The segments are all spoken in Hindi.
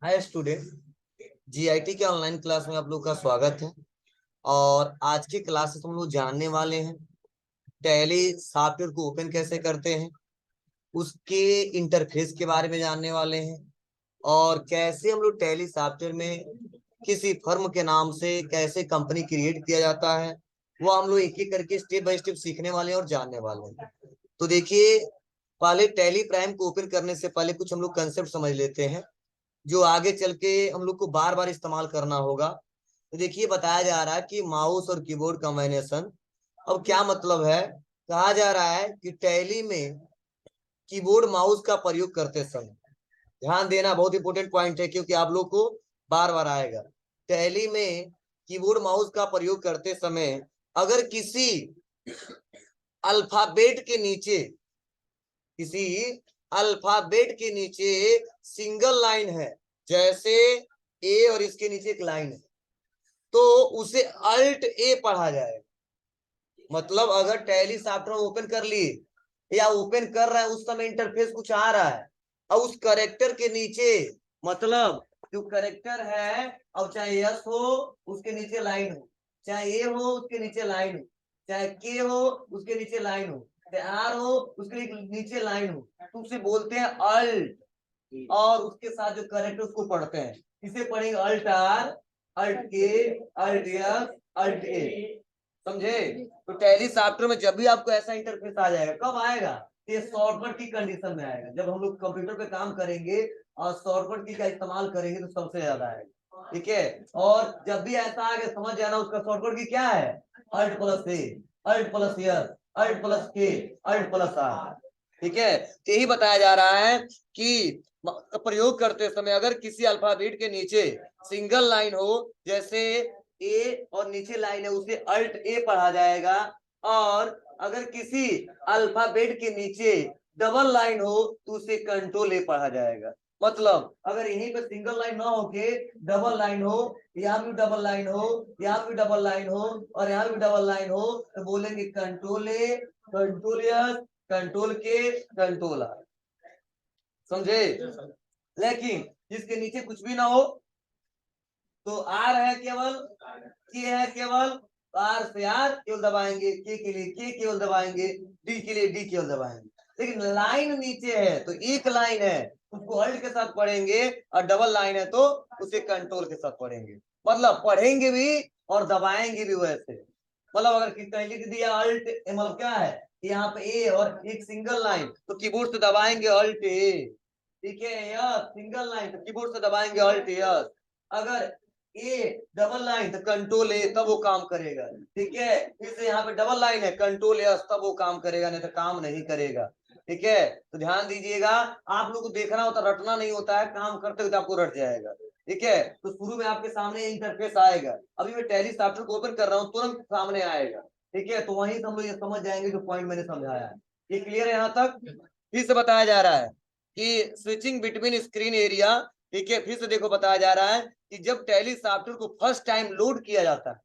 Hi student. जीआईटी के ऑनलाइन क्लास में आप लोग का स्वागत है। और आज की क्लास से हम लोग जानने वाले हैं टैली सॉफ्टवेयर को ओपन कैसे करते हैं, उसके इंटरफेस के बारे में जानने वाले हैं, और कैसे हम लोग टैली सॉफ्टवेयर में किसी फर्म के नाम से कैसे कंपनी क्रिएट किया जाता है, वो हम लोग एक एक करके स्टेप बाय स्टेप सीखने वाले हैं और जानने वाले हैं। तो देखिए, पहले टैली प्राइम को ओपन करने से पहले कुछ हम लोग कंसेप्ट समझ लेते हैं जो आगे चल के हम लोग को बार बार इस्तेमाल करना होगा। तो देखिए, बताया जा रहा है कि माउस और कीबोर्ड कॉम्बिनेशन। अब क्या मतलब है? कहा जा रहा है कि टैली में कीबोर्ड माउस का प्रयोग करते समय ध्यान देना बहुत इंपॉर्टेंट पॉइंट है, क्योंकि आप लोग को बार बार आएगा। टैली में कीबोर्ड माउस का प्रयोग करते समय अगर अल्फाबेट के नीचे किसी अल्फाबेट के नीचे सिंगल लाइन है, जैसे ए और इसके नीचे एक लाइन है, तो उसे अल्ट ए पढ़ा जाएगा। मतलब अगर टैली सॉफ्टवेयर ओपन कर लिए या ओपन कर रहा है, उस समय इंटरफेस कुछ आ रहा है और उस करेक्टर के नीचे, मतलब जो करेक्टर है, अब चाहे यस हो उसके नीचे लाइन हो, चाहे ए हो उसके नीचे लाइन हो, चाहे के हो उसके नीचे लाइन हो, चाहे आर हो उसके नीचे लाइन हो, तो उसे बोलते हैं अल्ट। और उसके साथ जो करेक्टर उसको पढ़ते हैं, इसे पढ़ेंगे अल्ट आर, अल्ट के, अल्ट एस, अल्ट ए। समझे? तो टैली सॉफ्टवेयर में जब भी आपको ऐसा इंटरफेस आ जाएगा, कब आएगा? ये शॉर्टकट की कंडीशन में आएगा। जब हम लोग कंप्यूटर पे काम करेंगे और शॉर्टकट की का इस्तेमाल करेंगे तो सबसे ज्यादा आएगा। ठीक है? और जब भी ऐसा आएगा, समझ जाना उसका शॉर्टकट की क्या है, alt plus A, alt plus S, alt plus K, alt plus R. ठीक है? तो यही बताया जा रहा है कि प्रयोग करते समय अगर किसी अल्फाबेट के नीचे सिंगल लाइन हो, जैसे ए और नीचे लाइन है, उसे अल्ट ए पढ़ा जाएगा। और अगर किसी अल्फाबेट के नीचे डबल लाइन हो तो उसे कंट्रोल ए पढ़ा जाएगा। मतलब अगर यहीं पे सिंगल लाइन ना होके डबल लाइन हो, यहाँ भी डबल लाइन हो, यहाँ भी डबल लाइन हो और यहाँ भी डबल लाइन हो, तो बोलेंगे कंट्रोल ए, कंट्रोल एस, कंट्रोल के, कंट्रोल आर। समझे? लेकिन जिसके नीचे कुछ भी ना हो, तो आर है केवल, के है केवल, आर से आर केवल दबाएंगे, के लिए के केवल दबाएंगे, डी के लिए डी केवल दबाएंगे। लेकिन लाइन नीचे है तो एक लाइन है उसको अल्ट के साथ पढ़ेंगे, और डबल लाइन है तो उसे कंट्रोल के साथ पढ़ेंगे। मतलब पढ़ेंगे भी और दबाएंगे भी वैसे। मतलब अगर कहीं लिख दिया अल्ट, मतलब क्या है, यहाँ पे ए और एक सिंगल लाइन, तो कीबोर्ड से दबाएंगे अल्ट ए। ठीक है? यस, सिंगल लाइन तो कीबोर्ड से दबाएंगे अल्ट यस। अगर ए डबल लाइन तो कंट्रोल ए, तब वो काम करेगा। ठीक है? फिर से यहाँ पे डबल लाइन है, कंट्रोल एस, तब वो काम करेगा, नहीं तो काम नहीं करेगा। ठीक है? तो ध्यान दीजिएगा, आप लोग को देखना होता, रटना नहीं होता है, काम करते हुए आपको रट जाएगा। ठीक है? तो शुरू में आपके सामने इंटरफेस आएगा, अभी मैं टैली सॉफ्टवेयर को ओपन कर रहा हूँ, तुरंत सामने आएगा। ठीक है? तो वहीं से हम लोग ये समझ जाएंगे जो पॉइंट मैंने समझाया है। ये क्लियर है यहाँ तक? फिर से बताया जा रहा है कि स्विचिंग बिटवीन स्क्रीन एरिया। ठीक है? फिर से देखो, बताया जा रहा है कि जब टैली सॉफ्टवेयर को फर्स्ट टाइम लोड किया जाता है,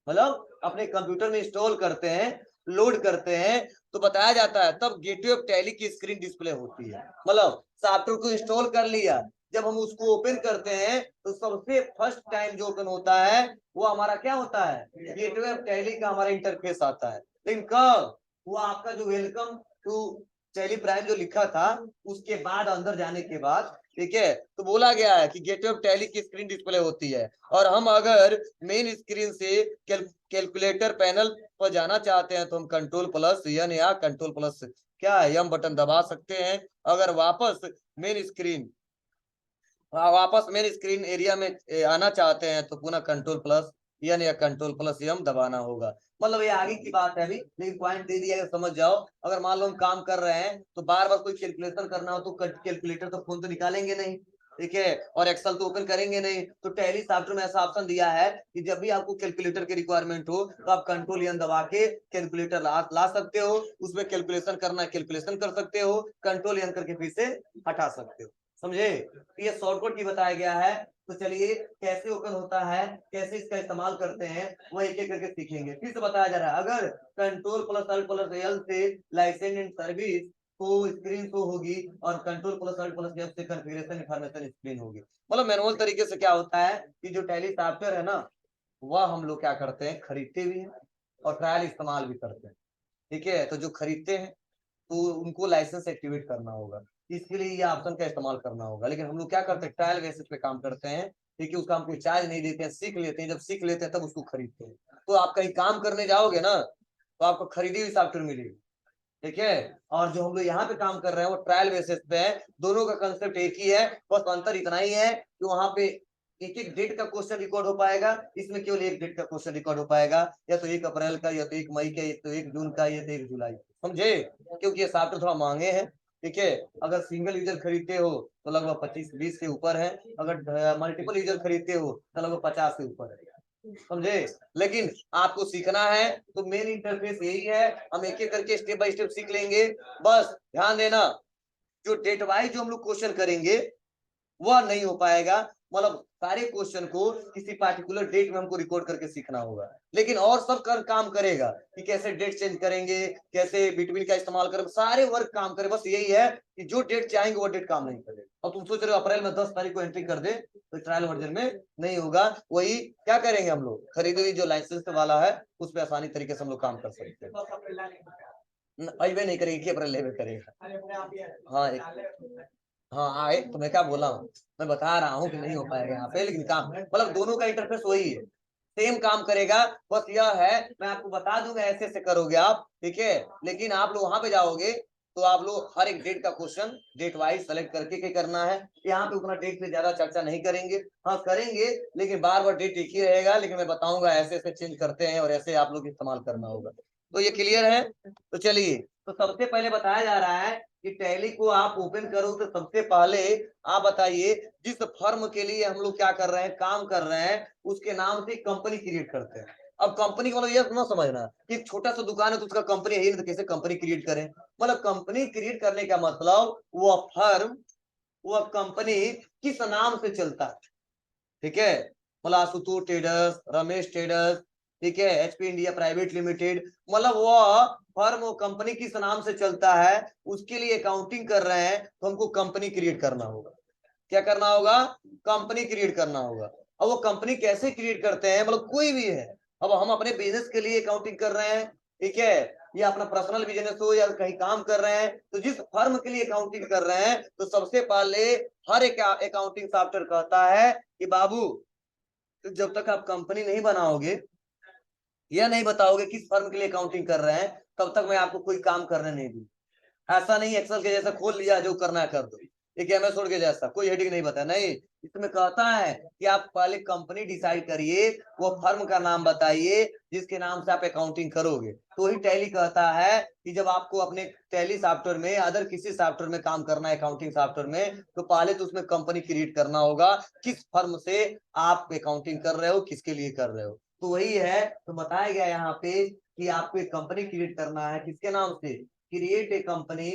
मतलब अपने कंप्यूटर में इंस्टॉल करते हैं, लोड करते हैं, तो बताया जाता है तब गेटवे ऑफ टैली की स्क्रीन डिस्प्ले होती है। मतलब सॉफ्टवेयर को इंस्टॉल कर लिया, जब हम उसको ओपन करते हैं तो सबसे फर्स्ट टाइम जो ओपन होता है वो हमारा क्या होता है, गेटवे ऑफ टैली का हमारा इंटरफेस आता है। लेकिन कब? वो आपका जो वेलकम टू टैली प्राइम जो लिखा था, उसके बाद अंदर जाने के बाद। ठीक है? तो बोला गया है कि गेटवे ऑफ टैली की स्क्रीन डिस्प्ले होती है, और हम अगर मेन स्क्रीन से कैलकुलेटर पैनल पर जाना चाहते हैं तो हम कंट्रोल प्लस एन या कंट्रोल प्लस क्या है एम बटन दबा सकते हैं। अगर वापस मेन स्क्रीन एरिया में आना चाहते हैं तो पुनः कंट्रोल प्लस एन या कंट्रोल प्लस एम दबाना होगा। मतलब ये आगे की बात है, अभी लेकिन पॉइंट दे दिया, समझ जाओ। अगर मान लो हम काम कर रहे हैं तो बार बार कोई कैलकुलेशन करना हो तो कैलकुलेटर तो फोन तो निकालेंगे नहीं। ठीक है? और एक्सेल तो ओपन करेंगे नहीं। तो टैली सॉफ्टवेयर में ऐसा ऑप्शन दिया है कि जब भी आपको कैलकुलेटर की रिक्वायरमेंट हो तो आप कंट्रोल एन दबा के कैलकुलेटर ला सकते हो, उसमें कैलकुलेशन करना है कैलकुलेशन कर सकते हो, कंट्रोल एन करके फिर से हटा सकते हो। समझे? ये शॉर्टकट की बताया गया है। तो चलिए, कैसे ओपन होता है, कैसे इसका इस्तेमाल करते हैं, वो एक एक करके सीखेंगे। फिर से बताया जा रहा है, अगर control plus alt plus L से लाइसेंस एंड सर्विस तो स्क्रीन शो होगी और control plus alt plus F से कॉन्फ़िगरेशन इंफॉर्मेशन स्क्रीन होगी। मतलब मैनुअल तरीके से क्या होता है कि जो टैली सॉफ्टवेयर है ना, वह हम लोग क्या करते हैं, खरीदते भी हैं और ट्रायल इस्तेमाल भी करते हैं। ठीक है, तो जो खरीदते हैं तो उनको लाइसेंस एक्टिवेट करना होगा, इसके लिए ये ऑप्शन का इस्तेमाल करना होगा। लेकिन हम लोग क्या करते हैं, ट्रायल बेसिस पे काम करते हैं। ठीक है, उसका हम कोई चार्ज नहीं देते हैं, सीख लेते हैं, जब सीख लेते हैं तब उसको खरीदते हैं। तो आप कहीं काम करने जाओगे ना, तो आपको खरीदी हुई सॉफ्टवेयर मिलेगी। ठीक है, और जो हम लोग यहाँ पे काम कर रहे हैं वो ट्रायल बेसिस पे है। दोनों का कंसेप्ट एक ही है, बस अंतर इतना ही है कि वहां पे एक एक डेट का क्वेश्चन रिकॉर्ड हो पाएगा, इसमें केवल एक डेट का क्वेश्चन रिकॉर्ड हो पाएगा, या तो 1 अप्रैल का, या तो 1 मई का, या तो 1 जून का, या तो 1 जुलाई, समझे? क्योंकि ये सॉफ्टवेयर थोड़ा महंगे हैं। ठीक है, अगर सिंगल यूजर खरीदते हो तो लगभग 25-20 से ऊपर है, अगर मल्टीपल यूजर खरीदते हो तो लगभग 50 से ऊपर है, समझे? लेकिन आपको सीखना है तो मेन इंटरफेस यही है, हम एक एक करके स्टेप बाय स्टेप सीख लेंगे। बस ध्यान देना, जो डेट वाइज जो हम लोग क्वेश्चन करेंगे वह नहीं हो पाएगा। मतलब सारे क्वेश्चन को किसी पार्टिकुलर डेट में हमको रिकॉर्ड करके सीखना होगा, लेकिन और सब काम करेगा कि कैसे डेट चेंज करेंगे, कैसे बिटवीन का इस्तेमाल करेंगे, सारे वर्क काम करे। बस यही है कि जो डेट चाहेंगे वो डेट काम नहीं करेगा। और तुम सोच रहे हो अप्रैल में 10 तारीख को एंट्री कर दे, तो ट्रायल वर्जन में नहीं होगा। वही क्या करेंगे, हम लोग खरीदी हुई जो लाइसेंस वाला है उस पर आसानी तरीके से हम लोग काम कर सकते हैं। अजबे नहीं करेगी कि अप्रैल लेवे करेगा। हाँ हाँ आए, तो मैं क्या बोला हूँ, मैं बता रहा हूँ कि नहीं हो पाएगा यहाँ पे, लेकिन काम मतलब दोनों का इंटरफेस वही है, सेम काम करेगा। बस यह है, मैं आपको बता दूंगा ऐसे ऐसे करोगे आप, ठीक है। लेकिन आप लोग वहां पे जाओगे तो आप लोग हर एक डेट का क्वेश्चन डेट वाइज सेलेक्ट करके क्या करना है। यहाँ पे उतना डेट पे ज्यादा चर्चा नहीं करेंगे, हाँ करेंगे, लेकिन बार बार डेट एक ही रहेगा। लेकिन मैं बताऊंगा ऐसे ऐसे चेंज करते हैं और ऐसे आप लोग इस्तेमाल करना होगा। तो ये क्लियर है? तो चलिए, तो सबसे पहले बताया जा रहा है कि टैली को आप ओपन करो तो सबसे पहले आप बताइए जिस फर्म के लिए हम लोग क्या कर रहे हैं, काम कर रहे हैं, उसके नाम से कंपनी क्रिएट करते हैं। अब कंपनी का मतलब यह ना समझना कि छोटा सा दुकान है तो उसका कंपनी है ही नहीं, तो कैसे कंपनी क्रिएट करें। मतलब कंपनी क्रिएट करने का मतलब वो फर्म, वो कंपनी किस नाम से चलता है। ठीक है, मतलब आशुतोष ट्रेडर्स, रमेश ट्रेडर्स, ठीक है, एचपी इंडिया प्राइवेट लिमिटेड, मतलब वो फर्म, वो कंपनी किस नाम से चलता है, उसके लिए अकाउंटिंग कर रहे हैं तो हमको कंपनी क्रिएट करना होगा। क्या करना होगा? कंपनी क्रिएट करना होगा। अब वो कंपनी कैसे क्रिएट करते हैं, मतलब कोई भी है, अब हम अपने बिजनेस के लिए अकाउंटिंग कर रहे हैं, ठीक है, या अपना पर्सनल बिजनेस हो या कहीं काम कर रहे हैं, तो जिस फर्म के लिए अकाउंटिंग कर रहे हैं तो सबसे पहले हर एक अकाउंटिंग सॉफ्टवेयर कहता है कि बाबू, तो जब तक आप कंपनी नहीं बनाओगे या नहीं बताओगे किस फर्म के लिए अकाउंटिंग कर रहे हैं, तब तक मैं आपको कोई काम करने नहीं दूँ। ऐसा नहीं एक्सेल के जैसा खोल लिया जो करना है कर दो, एक एमएस वर्ड के जैसा कोई हेडिंग नहीं बताया, नहीं। इसमें कहता है कि आप पहले कंपनी डिसाइड करिए, वो फर्म का नाम बताइए जिसके नाम से आप अकाउंटिंग करोगे। तो वही टैली कहता है कि जब आपको अपने टैली सॉफ्टवेयर में अदर किसी सॉफ्टवेयर में काम करना है, अकाउंटिंग सॉफ्टवेयर में, तो पहले तो उसमें कंपनी क्रिएट करना होगा, किस फर्म से आप अकाउंटिंग कर रहे हो, किसके लिए कर रहे हो। तो वही है, तो बताया गया यहाँ पे कि आपको एक कंपनी क्रिएट करना है, किसके नाम से, क्रिएट ए कंपनी।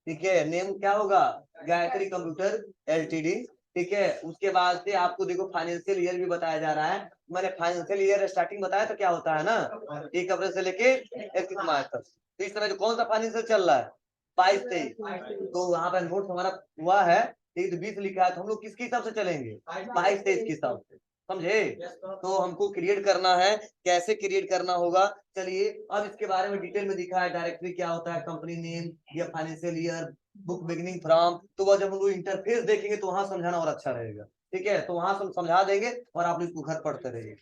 ठीक है, नेम क्या होगा, गायत्री कंप्यूटर एलटीडी। ठीक है, उसके बाद से आपको देखो फाइनेंशियल ईयर भी बताया जा रहा है। मैंने फाइनेंशियल ईयर स्टार्टिंग बताया तो क्या होता है ना, 1 अप्रैल से लेके 31 मार्च तक। तो इस समय जो कौन सा फाइनेंशियल चल रहा है, 22-23, तो वहां पर नोट हमारा हुआ है 20 लिखा है, तो हम लोग किसके हिसाब से चलेंगे, 22-23 के हिसाब से, समझे? तो हमको क्रिएट करना है, कैसे क्रिएट करना होगा, चलिए अब इसके बारे में डिटेल में दिखा है। डायरेक्टरी क्या होता है, कंपनी नेम या financial year, book beginning from, तो वह जब हम लोग इंटरफेस देखेंगे तो वहां समझाना और अच्छा रहेगा। ठीक है, तो वहां समझा देंगे और आप इसको घर पढ़ते रहिए।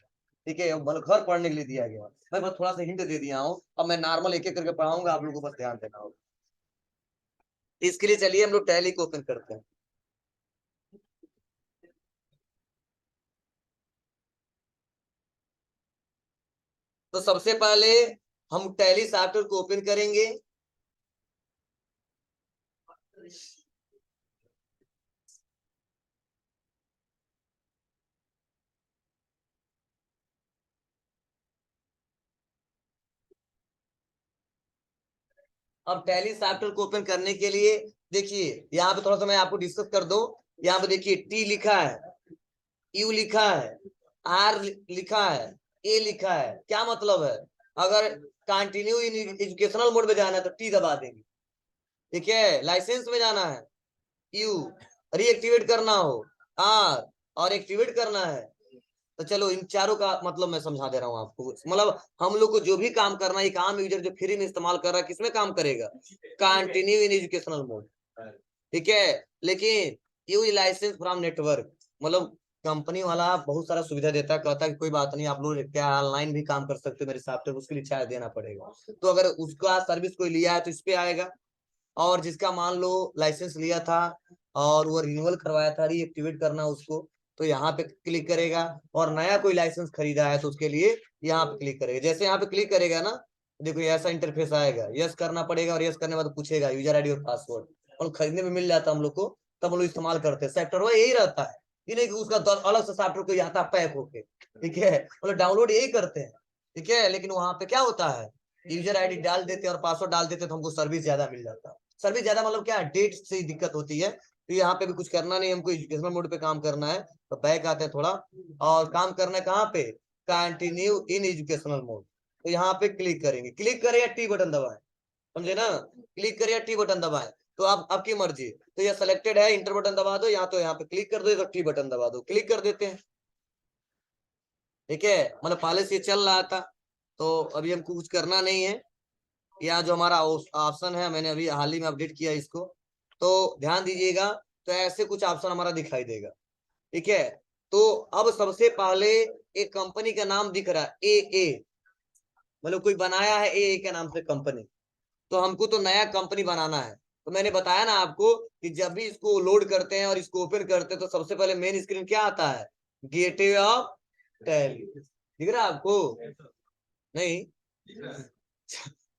ठीक है, मतलब घर पढ़ने के लिए दिया गया, मैं बस थोड़ा सा हिंट दे दिया हूँ। अब मैं नॉर्मल एक एक करके पढ़ाऊंगा, आप लोगों को बस ध्यान देना होगा। इसके लिए चलिए हम लोग टैली को ओपन करते हैं। तो सबसे पहले हम टैली सॉफ्टवेयर को ओपन करेंगे। अब टैली सॉफ्टवेयर को ओपन करने के लिए देखिए यहाँ पे थोड़ा सा मैं आपको डिस्कस कर दूं। यहाँ पे देखिए टी लिखा है, यू लिखा है, आर लिखा है, ए लिखा है। क्या मतलब है, अगर कंटिन्यू इन एजुकेशनल मोड में जाना है तो टी दबा देंगे, ठीक है, लाइसेंस में जाना है, यू, रीएक्टिवेट करना हो, आर, और एक्टिवेट करना है। तो चलो इन चारों का मतलब मैं समझा दे रहा हूँ आपको। मतलब हम लोग को जो भी काम करना है, एक आम यूजर जो फ्री में इस्तेमाल कर रहा है, किसमें काम करेगा? Continue in educational mode. ठीक है, लेकिन यूज लाइसेंस फ्रॉम नेटवर्क, मतलब कंपनी वाला बहुत सारा सुविधा देता है, कहता है कि कोई बात नहीं, आप लोग क्या ऑनलाइन भी काम कर सकते हो मेरे साथ, तो उसके लिए चार्ज देना पड़ेगा। तो अगर उसका सर्विस कोई लिया है तो इस पे आएगा, और जिसका मान लो लाइसेंस लिया था और वो रिन्यूअल करवाया था, रीएक्टिवेट करना उसको, तो यहाँ पे क्लिक करेगा। और नया कोई लाइसेंस खरीदा है तो उसके लिए यहाँ पे क्लिक करेगा। जैसे यहाँ पे क्लिक करेगा ना, देखो ऐसा इंटरफेस आएगा, यस करना पड़ेगा, और यस करने के बाद पूछेगा यूजर आईडी और पासवर्ड, और खरीदने में मिल जाता है हम लोग को, तब हम लोग इस्तेमाल करते हैं। सेक्टर वाइज यही रहता है, ये नहीं कि उसका अलग से सॉफ्टवेयर कोई आता है पैक होके। ठीक है, मतलब डाउनलोड यही करते हैं। ठीक है, लेकिन वहां पे क्या होता है, यूजर आईडी डाल देते हैं और पासवर्ड डाल देते हैं, तो हमको सर्विस ज्यादा मिल जाता है। सर्विस ज्यादा मतलब क्या, डेट से दिक्कत होती है। तो यहाँ पे भी कुछ करना नहीं, हमको एजुकेशनल मोड पे काम करना है, तो बैक आते हैं थोड़ा, और काम करना है कहाँ पे, कंटिन्यू इन एजुकेशनल मोड। तो यहाँ पे क्लिक करेंगे, क्लिक करें या टी बटन दबाएं, समझे ना, क्लिक करें या टी बटन दबाएं, तो आप आपकी मर्जी। तो ये सेलेक्टेड है, इंटर बटन दबा दो, या तो यहाँ पे क्लिक कर दो, या टी बटन दबा दो, क्लिक कर देते हैं। ठीक है, मतलब पहले से चल रहा था, तो अभी हमको कुछ करना नहीं है। या जो हमारा ऑप्शन है, मैंने अभी हाल ही में अपडेट किया इसको, तो ध्यान दीजिएगा। तो ऐसे कुछ ऑप्शन हमारा दिखाई देगा। ठीक है, तो अब सबसे पहले एक कंपनी का नाम दिख रहा है, ए, मतलब कोई बनाया है ए के नाम से कंपनी, तो हमको तो नया कंपनी बनाना है। तो मैंने बताया ना आपको कि जब भी इसको लोड करते हैं और इसको ओपन करते हैं, तो सबसे पहले मेन स्क्रीन क्या आता है, गेटवे ऑफ टैली, दिख रहा है आपको? नहीं,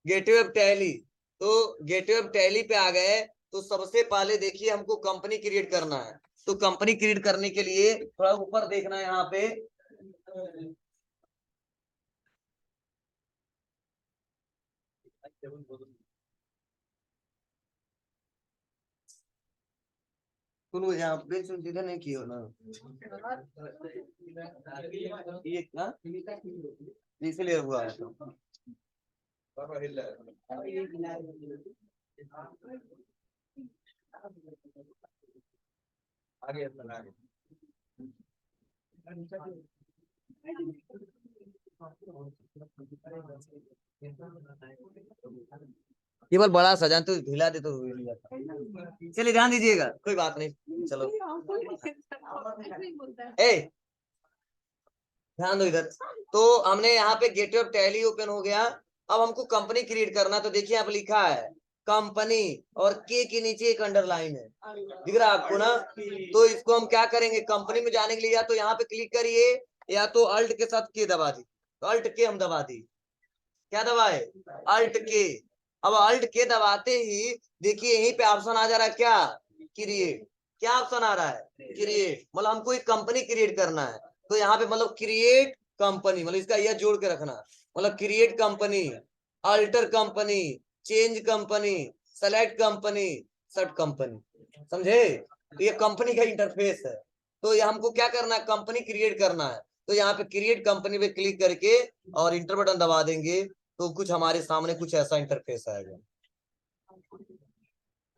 गेटवे ऑफ टैली। तो गेटवे ऑफ टैली पे आ गए, तो सबसे पहले देखिए हमको कंपनी क्रिएट करना है। तो कंपनी क्रिएट करने के लिए थोड़ा ऊपर देखना है, यहाँ पे सुनो, यहाँ पे सीधा नहीं किया ना ये ना, इसलिए हुआ है तो। केवल बड़ा सजान तो ढीला दे तो हो ही नहीं जाता। चलिए ध्यान दीजिएगा, कोई बात नहीं, चलो ए ध्यान दो इधर। तो हमने यहाँ पे गेटवे ऑफ टैली ओपन हो गया। अब हमको कंपनी क्रिएट करना, तो देखिए आप लिखा है कंपनी, और के नीचे एक अंडरलाइन है, दिख रहा है आपको ना। तो इसको हम क्या करेंगे, कंपनी में जाने के लिए या तो यहाँ पे क्लिक करिए, या तो अल्ट के साथ के दबा दी। तो अल्ट के हम दबा दी, क्या दबाए, अल्ट के। अब अल्ट के दबाते ही देखिए यहीं पे ऑप्शन आ जा रहा है, क्या, क्रिएट। क्या ऑप्शन आ रहा है, क्रिएट, मतलब हमको एक कंपनी क्रिएट करना है। तो यहाँ पे मतलब क्रिएट कंपनी, मतलब इसका यह जोड़ के रखना, मतलब create company, alter company, change company, select company, shut company, समझे? तो ये कंपनी का इंटरफेस है। तो ये हमको क्या करना है, कंपनी क्रिएट करना है। तो यहाँ पे क्रिएट कंपनी पे क्लिक करके और इंटर बटन दबा देंगे, तो कुछ हमारे सामने कुछ ऐसा इंटरफेस आएगा।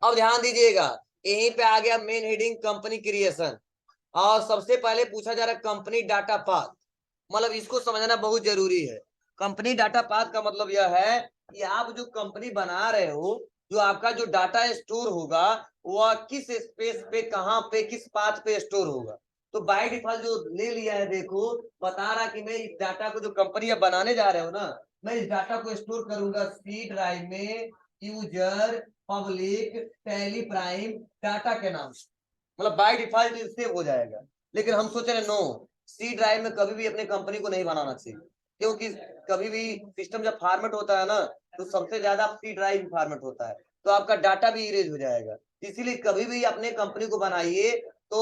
अब ध्यान दीजिएगा, यहीं पे आ गया मेन हेडिंग कंपनी क्रिएशन, और सबसे पहले पूछा जा रहा है कंपनी डाटा पाथ। मतलब इसको समझना बहुत जरूरी है। कंपनी डाटा पाथ का मतलब यह है कि आप जो कंपनी बना रहे हो, जो आपका जो डाटा स्टोर होगा, वह किस स्पेस पे, कहाँ पे, किस पाथ पे स्टोर होगा। तो बाय डिफॉल्ट जो ले लिया है, देखो बता रहा कि मैं इस डाटा को, जो कंपनी बनाने जा रहे हो ना, मैं इस डाटा को स्टोर करूंगा सी ड्राइव में, user public tally prime data के नाम से, मतलब बाय डिफॉल्ट सेव हो जाएगा। लेकिन हम सोच रहे नो, सी ड्राइव में कभी भी अपने कंपनी को नहीं बनाना चाहिए, क्योंकि कभी भी सिस्टम जब फॉर्मेट होता है ना, तो सबसे ज्यादा सी ड्राइव फॉर्मेट होता है, तो आपका डाटा भी इरेज हो जाएगा। इसीलिए कभी भी अपने कंपनी को बनाइए तो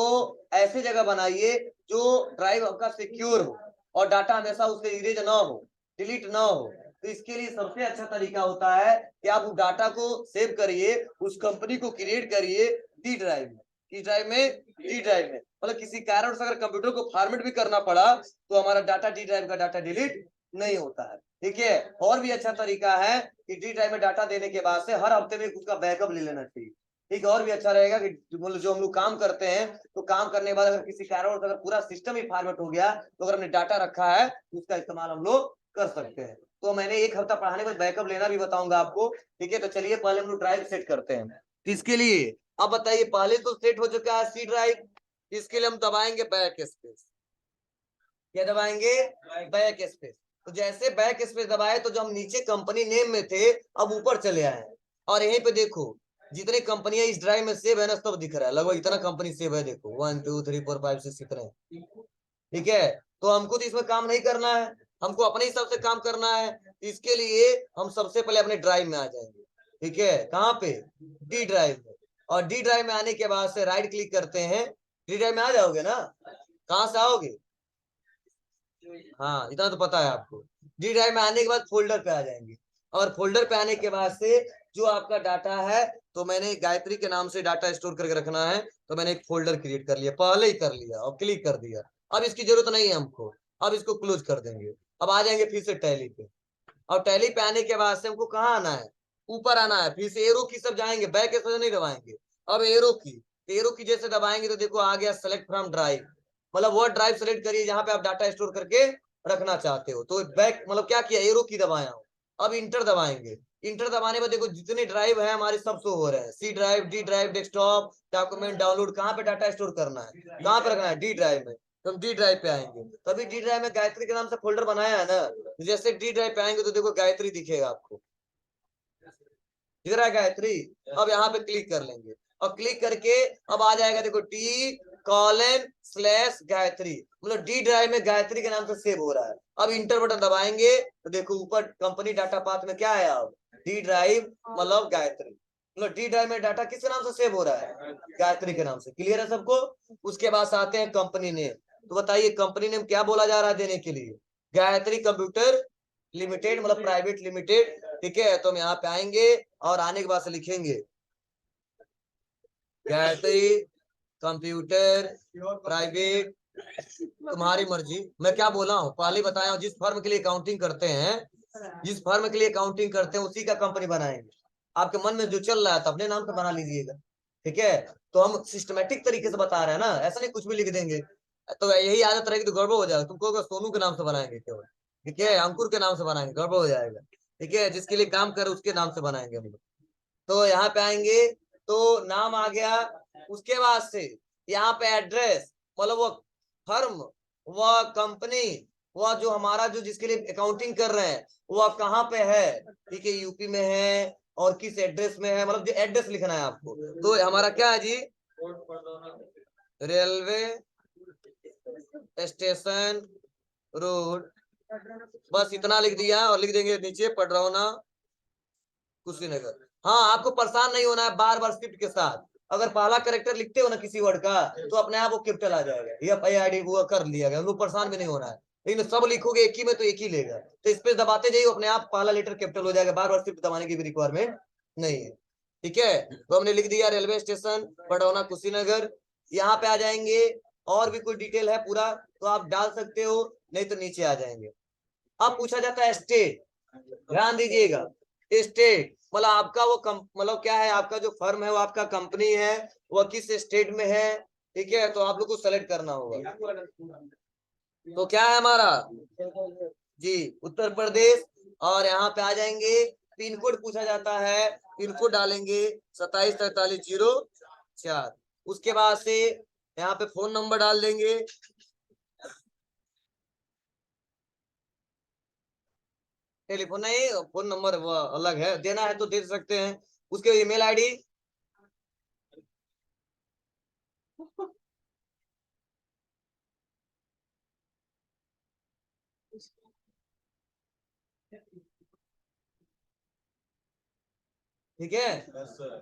ऐसे जगह बनाइए जो ड्राइव आपका सिक्योर हो, और डाटा हमेशा उससे इरेज ना हो, डिलीट ना हो। तो इसके लिए सबसे अच्छा तरीका होता है कि आप उस डाटा को सेव करिए, उस कंपनी को क्रिएट करिए डी ड्राइव में। किस ड्राइव में, डी ड्राइव में। मतलब किसी कारण से अगर कंप्यूटर को फॉर्मेट भी करना पड़ा, तो हमारा डाटा डी ड्राइव का डाटा डिलीट नहीं होता है। ठीक है। और भी अच्छा तरीका है कि डी ड्राइव में डाटा देने के बाद से हर हफ्ते में उसका बैकअप ले लेना चाहिए। ठीक है, और भी अच्छा रहेगा कि जो हम लोग काम करते हैं तो काम करने के बाद अगर किसी कारण अगर पूरा सिस्टम ही फॉर्मेट हो गया तो अगर हमने डाटा रखा है तो उसका इस्तेमाल हम लोग कर सकते हैं। तो मैंने एक हफ्ता पढ़ाने में बैकअप लेना भी बताऊंगा आपको। ठीक है, तो चलिए पहले हम लोग ड्राइव सेट करते हैं। तो इसके लिए अब बताइए, पहले तो सेट हो चुका है सी ड्राइव, इसके लिए हम दबाएंगे बैक स्पेस। क्या दबाएंगे? Back space. तो जैसे बैक स्पेस दबाए तो जो हम नीचे कंपनी नेम में थे अब ऊपर चले आए, और यहीं पे देखो जितनी कंपनियां इस ड्राइव में सेव है ना सब दिख रहा है, लगभग इतना कंपनी सेव है, देखो 1 2 3 4 5 6 इतने। ठीक है, तो हमको तो इसमें काम नहीं करना है, हमको अपने हिसाब से काम करना है। इसके लिए हम सबसे पहले अपने ड्राइव में आ जाएंगे। ठीक है, कहाँ पे? डी ड्राइव में। और डी ड्राइव में आने के बाद से राइट क्लिक करते हैं। डी ड्राइव में आ जाओगे ना? कहाँ से आओगे? हाँ, इतना तो पता है आपको। डी ड्राइव में आने के बाद फोल्डर पे आ जाएंगे, और फोल्डर पे आने के बाद से जो आपका डाटा है, तो मैंने गायत्री के नाम से डाटा स्टोर करके रखना है, तो मैंने एक फोल्डर क्रिएट कर लिया, पहले ही कर लिया और क्लिक कर दिया। अब इसकी जरूरत नहीं है हमको, अब इसको क्लोज कर देंगे। अब आ जाएंगे फिर से टैली पे, और टैली पे आने के बाद से हमको कहाँ आना है? ऊपर आना है। फिर से एरो की सब जाएंगे, बैक से नहीं दबाएंगे, अब एरो की। एरो की जैसे दबाएंगे तो देखो आ गया सेलेक्ट फ्रॉम ड्राइव, मतलब वो ड्राइव सेलेक्ट करिए जहां पे आप डाटा स्टोर करके रखना चाहते हो। तो बैक मतलब क्या किया, एरो की दबाया हूं। अब इंटर दबाएंगे। इंटर दबाने में देखो जितने ड्राइव है हमारे सब शो हो रहे हैं, C drive, D drive, desktop, document, download. कहाँ पे डाटा स्टोर करना है, कहाँ पे रखना है? डी ड्राइव में। तो हम डी ड्राइव पे आएंगे, तभी डी ड्राइव में गायत्री के नाम से फोल्डर बनाया है ना, जैसे डी ड्राइव पे आएंगे तो देखो गायत्री दिखेगा आपको, दिख रहा है गायत्री। अब यहाँ पे क्लिक कर लेंगे, और क्लिक करके अब आ जाएगा देखो डी कॉलन स्लैश गायत्री, मतलब डी ड्राइव में गायत्री के नाम से सेव हो रहा है। अब इंटर बटन दबाएंगे तो देखो ऊपर कंपनी डाटा पाथ में क्या है, अब डी ड्राइव मतलब गायत्री, मतलब डी ड्राइव में डाटा किसके नाम से सेव हो रहा है? गायत्री के नाम से। क्लियर है सबको? उसके बाद आते हैं कंपनी नेम। तो बताइए कंपनी नेम क्या बोला जा रहा है देने के लिए? गायत्री कंप्यूटर लिमिटेड, मतलब प्राइवेट लिमिटेड। ठीक है, तो हम यहाँ पे आएंगे और आने के बाद से लिखेंगे गायत्री कंप्यूटर प्राइवेट, तुम्हारी मर्जी। मैं क्या बोला हूँ पहले बताया हूँ, जिस फर्म के लिए अकाउंटिंग करते हैं, जिस फर्म के लिए अकाउंटिंग करते हैं उसी का कंपनी बनाएंगे। आपके मन में जो चल रहा है तो अपने नाम से बना लीजिएगा। ठीक है, तो हम सिस्टमेटिक तरीके से बता रहे हैं ना, ऐसा नहीं कुछ भी लिख देंगे तो यही आदत रहेगी तो गड़बड़ हो जाएगा। तुमको सोनू के नाम से बनाएंगे केवल, ठीक है, अंकुर के नाम से बनाएंगे, गड़बड़ हो जाएगा। ठीक है, जिसके लिए काम कर उसके नाम से बनाएंगे हम लोग। तो यहाँ पे आएंगे तो नाम आ गया। उसके बाद से यहाँ पे एड्रेस, मतलब वो फर्म, वह कंपनी, वह जो हमारा जो जिसके लिए अकाउंटिंग कर रहे हैं वह कहाँ पे है। ठीक है, यूपी में है और किस एड्रेस में है, मतलब जो एड्रेस लिखना है आपको। तो हमारा क्या है जी, रेलवे स्टेशन रोड, बस इतना लिख दिया, और लिख देंगे नीचे पडरौना कुशीनगर। हाँ, आपको परेशान नहीं होना है बार बार शिफ्ट के साथ। अगर पहला करेक्टर लिखते हो ना किसी वर्ड का तो अपने आप वो कैपिटल आ जाएगा, FID वो कर लिया गया, हम लोग परेशान भी नहीं होना है। लेकिन सब लिखोगे एक ही में तो एक ही लेगा, तो स्पेस दबाते जाइए, अपने आप पहला लेटर कैपिटल हो जाएगा, बार बार शिफ्ट दबाने की भी रिक्वायरमेंट नहीं है। ठीक है, तो हमने लिख दिया रेलवे स्टेशन पडरौना कुशीनगर। यहाँ पे आ जाएंगे, और भी कोई डिटेल है पूरा तो आप डाल सकते हो, नहीं तो नीचे आ जाएंगे। अब पूछा जाता है स्टेट, ध्यान दीजिएगा। स्टेट मतलब आपका वो मतलब क्या है, आपका जो फर्म है वो आपका कंपनी है, वो किस स्टेट में है। ठीक है, तो आप लोग को सेलेक्ट करना होगा। तो क्या है हमारा जी, उत्तर प्रदेश। और यहाँ पे आ जाएंगे, पिन कोड पूछा जाता है, पिन कोड डालेंगे 274304। उसके बाद से यहाँ पे फोन नंबर डाल देंगे, टेलीफोन नहीं, फोन नंबर वो अलग है, देना है तो दे सकते हैं। उसके ईमेल आईडी, ठीक है।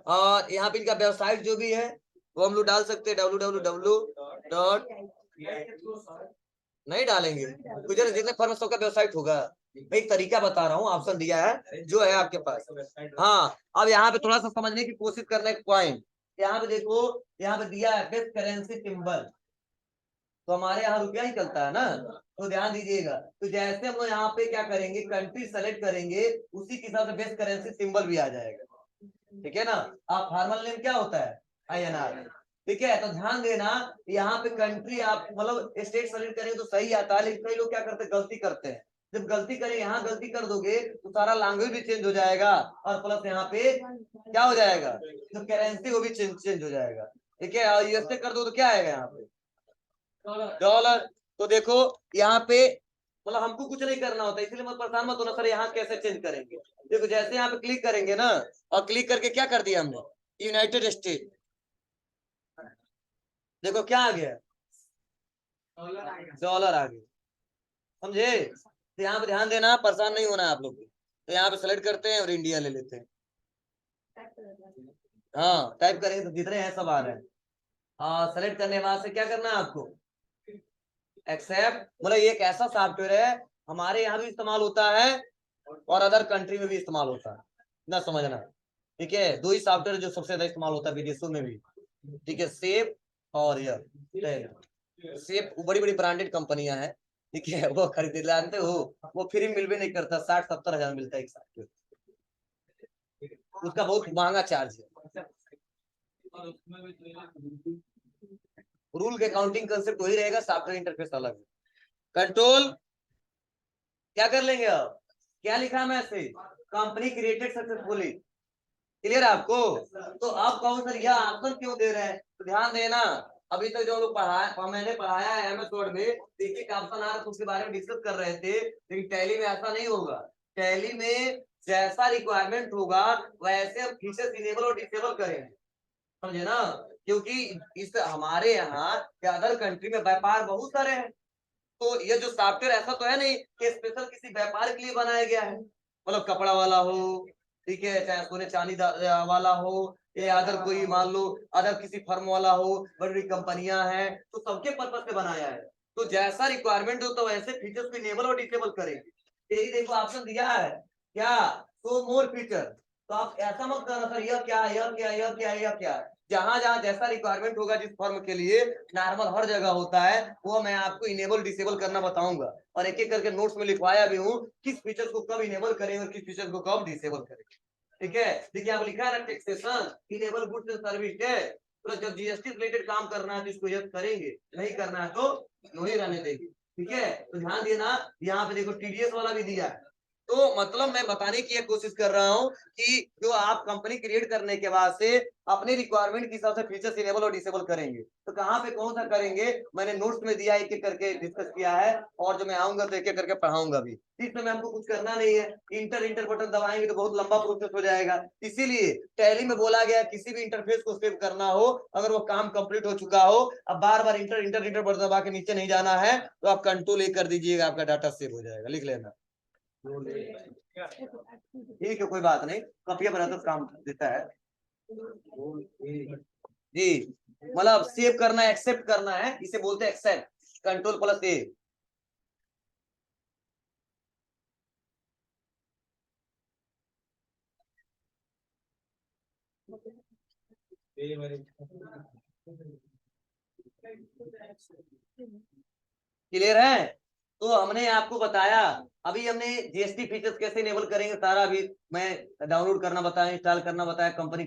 और यहाँ पे इनका वेबसाइट जो भी है वो हम लोग डाल सकते हैं, www डॉट, नहीं डालेंगे कुछ, जितने फर्म सबका वेबसाइट होगा। मैं एक तरीका बता रहा हूँ, ऑप्शन दिया है जो है आपके पास। हाँ, अब यहाँ पे थोड़ा सा समझने की कोशिश करने का पॉइंट, यहाँ पे देखो, यहाँ पे दिया है बेस्ट करेंसी सिंबल, तो हमारे यहाँ रुपया ही चलता है ना, तो ध्यान दीजिएगा। तो जैसे हम लोग यहाँ पे क्या करेंगे, कंट्री सेलेक्ट करेंगे, उसी के हिसाब से बेस्ट करेंसी सिंबल भी आ जाएगा, ठीक है ना। आप फॉर्मल नेम क्या होता है, INR, ठीक है। तो ध्यान देना, यहाँ पे कंट्री आप मतलब स्टेट सेलेक्ट करेंगे तो सही आता है, लेकिन कई लोग क्या करते हैं, गलती करते हैं। जब गलती करें, यहाँ गलती कर दोगे तो सारा लैंग्वेज भी चेंज हो जाएगा, और प्लस यहाँ पे क्या हो जाएगा, तो करेंसी वो भी चेंज हो जाएगा, ठीक है। और यूएसए कर दो तो क्या आएगा यहाँ पे, डॉलर। तो देखो यहाँ पे मतलब हमको कुछ नहीं करना होता, इसलिए मत परेशान मत होना सर यहाँ कैसे चेंज करेंगे। देखो जैसे यहाँ पे क्लिक करेंगे ना, और क्लिक करके क्या कर दिया हमने, यूनाइटेड स्टेट, देखो क्या आ गया, डॉलर आ गया, समझे। तो यहाँ पे ध्यान देना, परेशान नहीं होना है आप लोग को। तो यहाँ पे सेलेक्ट करते हैं और इंडिया ले लेते हैं, हाँ टाइप करेंगे तो जितने हैं सब आ रहे हैं। हाँ सेलेक्ट करने के बाद से क्या करना है आपको, एक्सेप्ट। मतलब ये एक ऐसा सॉफ्टवेयर है, हमारे यहाँ भी इस्तेमाल होता है और अदर कंट्री में भी इस्तेमाल होता है ना, समझना, ठीक है। दो ही सॉफ्टवेयर जो सबसे ज्यादा इस्तेमाल होता है विदेशों में भी, ठीक है, सेप और यह सेप, बड़ी बड़ी ब्रांडेड कंपनियां हैं, ठीक है, वो खरीद जानते हो, वो फ्री मिल भी नहीं करता, 60-70 हजार मिलता है एक सॉफ्टवेयर, उसका बहुत महंगा चार्ज है। रूल के काउंटिंग कंसेप्ट वही रहेगा, सॉफ्टवेयर इंटरफेस अलग है। कंट्रोल क्या कर लेंगे, अब क्या लिखा है message, company created successfully, clear है आपको। तो आप कहो सर यह ऑप्शन क्यों दे रहे हैं, तो ध्यान देना, अभी तक जो लोग पढ़ाया, मैंने पढ़ाया है MS Word में, देखिए का ऑप्शन आ रहा है तो उसके बारे में डिस्कस कर रहे थे, लेकिन टैली में ऐसा नहीं होगा। टैली में जैसा रिक्वायरमेंट होगा वैसे हम फीचर्स इनेबल और डिसेबल करेंगे, समझे ना। क्योंकि इस हमारे यहाँ या अदर कंट्री में व्यापार बहुत सारे हैं, तो ये जो सॉफ्टवेयर ऐसा तो है नहीं कि स्पेशल किसी व्यापार के लिए बनाया गया है, मतलब कपड़ा वाला हो, ठीक है, चाहे सोने चांदी वाला हो, या अदर कोई मान लो अदर किसी फर्म वाला हो, बड़ी बड़ी कंपनियां हैं, तो सबके पर्पज से बनाया है। तो जैसा रिक्वायरमेंट हो तो वैसे फीचर्स को इनेबल और डिसेबल करेंगे। यही देखो ऑप्शन दिया है क्या, सो मोर फीचर। तो आप ऐसा मत करना सर यह क्या है, यह क्या है, यह क्या है, यह क्या है। जहां जहां जैसा रिक्वायरमेंट होगा जिस फर्म के लिए, नॉर्मल हर जगह होता है, वो मैं आपको इनेबल डिसेबल करना बताऊंगा, और एक एक करके नोट्स में लिखवाया भी हूँ, किस फीचर को कब इनेबल करें और किस फीचर को कब डिसेबल करें, ठीक है। देखिए आप लिखा है ना, taxation enable goods and service है, तो जब GST रिलेटेड काम करना है तो इसको यस करेंगे, नहीं करना है तो नहीं रहने देंगे, ठीक है। तो ध्यान देना, यहाँ पे देखो TDS वाला भी दिया है। तो मतलब मैं बताने की कोशिश कर रहा हूँ कि जो आप कंपनी क्रिएट करने के बाद से अपने रिक्वायरमेंट के हिसाब से फीचर्स इनेबल और डिसेबल करेंगे, तो कहाँ पे कौन सा करेंगे मैंने नोट्स में दिया, एक एक करके डिस्कस किया है, और जो मैं आऊंगा तो एक एक करके पढ़ाऊंगा भी। इसमें हमको कुछ करना नहीं है, इंटर बटन दबाएंगे तो बहुत लंबा प्रोसेस हो जाएगा, इसीलिए टैली में बोला गया किसी भी इंटरफेस को सेव करना हो, अगर वो काम कंप्लीट हो चुका हो, अब बार बार इंटर बटन दबा के नीचे नहीं जाना है, तो आप कंट्रोल A कर दीजिएगा, आपका डाटा सेव हो जाएगा, लिख लेना, ठीक है, कोई बात नहीं, कॉपियां बनाते काम देता है जी। मतलब सेव करना है, एक्सेप्ट करना है, इसे बोलते हैं एक्सेप्ट, Ctrl+A। क्लियर है। तो हमने आपको बताया, अभी हमने GST फीचर्स कैसे इनेबल करेंगे सारा अभी मैं डाउनलोड करना बताया, इंस्टॉल करना बताया, कंपनी